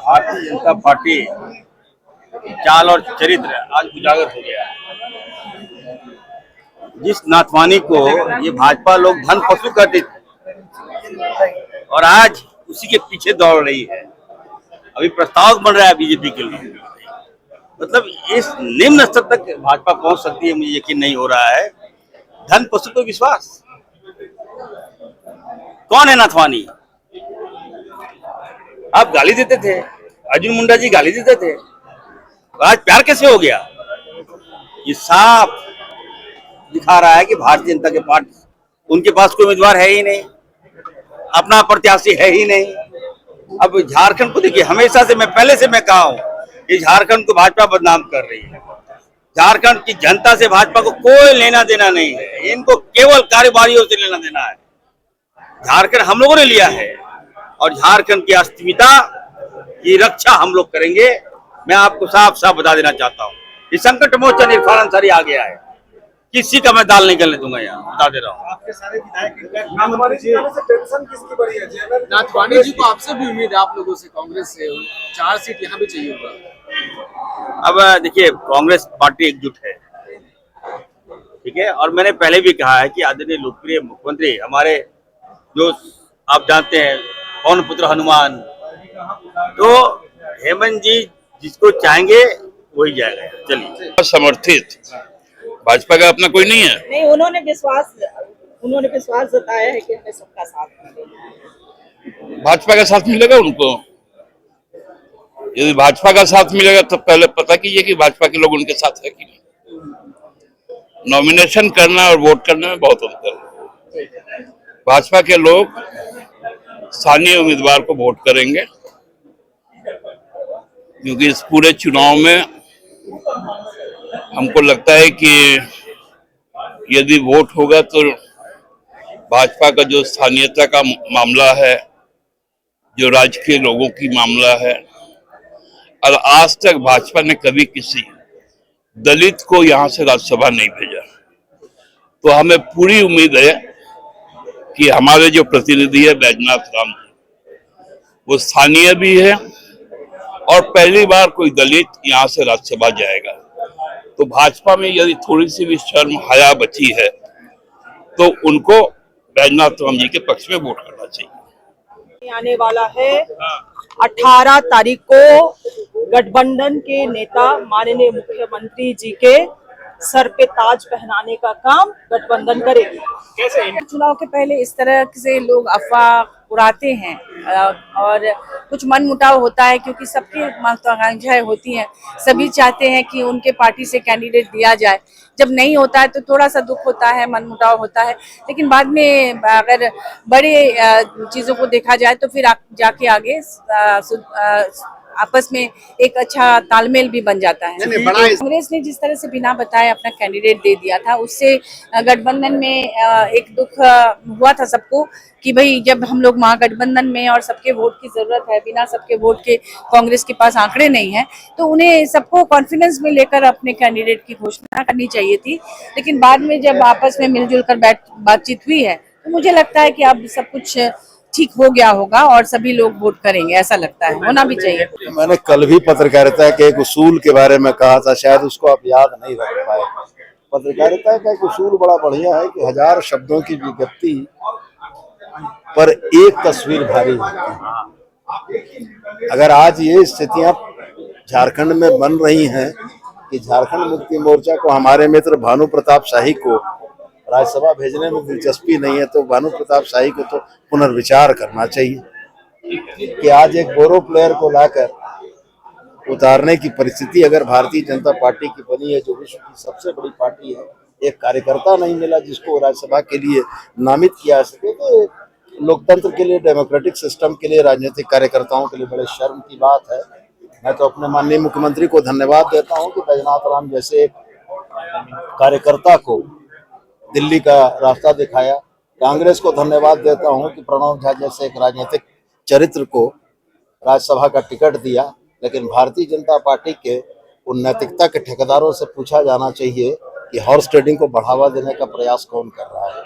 Bharatiya Janata party की चाल और चरित्र आज उजागर हो गया है। जिस नाथवानी को ये भाजपा लोग धन पशु कहते थे और आज उसी के पीछे दौड़ रही है। अभी प्रस्ताव बन रहा है बीजेपी के लिए। मतलब इस निम्न स्तर तक भाजपा पहुंच सकती है, मुझे यकीन नहीं हो रहा है। धन पशु पर विश्वास। कौन है नाथवानी? आप गाली देते थे, अर्जुन मुंडा जी गाली देते थे, आज प्यार कैसे हो गया? ये साफ दिखा रहा है कि भारतीय जनता के पार्टी उनके पास कोई उम्मीदवार है ही नहीं, अपना प्रत्याशी है ही नहीं। अब झारखंड को देखिए, हमेशा से मैं पहले से मैं कहा हूं कि झारखंड को भाजपा बदनाम कर रही है। झारखंड की जनता से भाजपा को कोई लेना देना नहीं है, इनको केवल कारोबारियों से लेना देना है। झारखंड हम लोगों ने लिया है और झारखंड की अस्मिता की रक्षा हम लोग करेंगे। मैं आपको साफ साफ बता देना चाहता हूँ, इस संकट मोचन इरफान अंसारी आ गया है, किसी का मैं दाल नहीं गलने दूंगा। यहाँ बता दे रहा हूँ। आपके सारे विधायक नाथवानी जी को आपसे भी उम्मीद है, आप लोगों से, कांग्रेस से 4 सीट यहाँ भी चाहिए होगा। अब देखिए, कांग्रेस पार्टी एकजुट है, ठीक है। और मैंने पहले भी कहा है कि आदरणीय लोकप्रिय मुख्यमंत्री हमारे, जो आप जानते हैं, पवन पुत्र हनुमान, तो हेमंत जी जिसको चाहेंगे वही जाएगा। चलिए, समर्थित भाजपा का अपना कोई नहीं है। नहीं, उन्होंने विश्वास जताया है कि हमें सबका साथ मिलेगा। भाजपा का साथ मिलेगा उनको। यदि भाजपा का साथ मिलेगा तो पहले पता कीजिए कि भाजपा के लोग उनके साथ है कि नहीं। नॉमिनेशन करना और वोट करने में बहुत अंतर है। भाजपा के लोग स्थानीय उम्मीदवार को वोट करेंगे, क्योंकि इस पूरे चुनाव में हमको लगता है कि यदि वोट होगा तो भाजपा का जो स्थानीयता का मामला है, जो राज्य के लोगों की मामला है, और आज तक भाजपा ने कभी किसी दलित को यहां से राज्यसभा नहीं भेजा। तो हमें पूरी उम्मीद है कि हमारे जो प्रतिनिधि है बैजनाथ राम जी, वो स्थानीय भी है और पहली बार कोई दलित यहां से राज्यसभा जाएगा। तो भाजपा में यदि थोड़ी सी भी शर्म हया बची है तो उनको बैजनाथ राम जी के पक्ष में वोट करना चाहिए। आने वाला है 18 तारीख को गठबंधन के नेता माननीय मुख्यमंत्री जी के सर पे ताज पहनाने का काम गठबंधन करेगी। कैसे चुनाव के पहले इस तरह से लोग अफवाह उड़ाते हैं और कुछ मनमुटाव होता है, क्योंकि सबकी महत्वाकांक्षाएं होती हैं, सभी चाहते हैं कि उनके पार्टी से कैंडिडेट दिया जाए। जब नहीं होता है तो थोड़ा सा दुख होता है, मनमुटाव होता है, लेकिन बाद में अगर बड़े चीजों को देखा जाए तो फिर जाके आगे आपस में एक अच्छा तालमेल भी बन जाता है। कांग्रेस ने जिस तरह से बिना बताए अपना कैंडिडेट दे दिया था, उससे गठबंधन में एक दुख हुआ था सबको कि भाई जब हम लोग महागठबंधन में और सबके वोट की जरूरत है, बिना सबके वोट के कांग्रेस के पास आंकड़े नहीं है, तो उन्हें सबको कॉन्फिडेंस में लेकर अपने कैंडिडेट की घोषणा करनी चाहिए थी। लेकिन बाद में जब आपस में मिलजुल कर बातचीत हुई है तो मुझे लगता है कि अब सब कुछ ठीक हो गया होगा और सभी लोग वोट करेंगे, ऐसा लगता है, होना भी चाहिए। मैंने कल भी पत्रकारिता के एक उसूल के बारे में कहा था, शायद उसको आप याद नहीं रख पाए। पत्रकारिता का एक उसूल बड़ा बढ़िया है कि 1000 शब्दों की विज्ञप्ति पर एक तस्वीर भारी होती है। अगर आज ये स्थितियां झारखंड में बन रही हैं कि झारखंड मुक्ति मोर्चा को, हमारे मित्र भानु प्रताप शाही को राज्यसभा भेजने में दिलचस्पी नहीं है, तो भानु प्रताप शाही को तो पुनर्विचार करना चाहिए कि आज एक बोरो प्लेयर को लाकर उतारने की परिस्थिति अगर भारतीय जनता पार्टी की बनी है, जो विश्व की सबसे बड़ी पार्टी है, एक कार्यकर्ता नहीं मिला जिसको राज्यसभा के लिए नामित किया जा सके, तो लोकतंत्र के लिए, डेमोक्रेटिक सिस्टम के लिए, राजनीतिक कार्यकर्ताओं के लिए बड़े शर्म की बात है। मैं तो अपने माननीय मुख्यमंत्री को धन्यवाद देता हूं कि बैजनाथ राम जैसे एक कार्यकर्ता को दिल्ली का रास्ता दिखाया। कांग्रेस को धन्यवाद देता हूं कि प्रणव झा जैसे एक राजनीतिक चरित्र को राज्यसभा का टिकट दिया। लेकिन भारतीय जनता पार्टी के उन नैतिकता के ठेकेदारों से पूछा जाना चाहिए कि हॉर्स ट्रेडिंग को बढ़ावा देने का प्रयास कौन कर रहा है।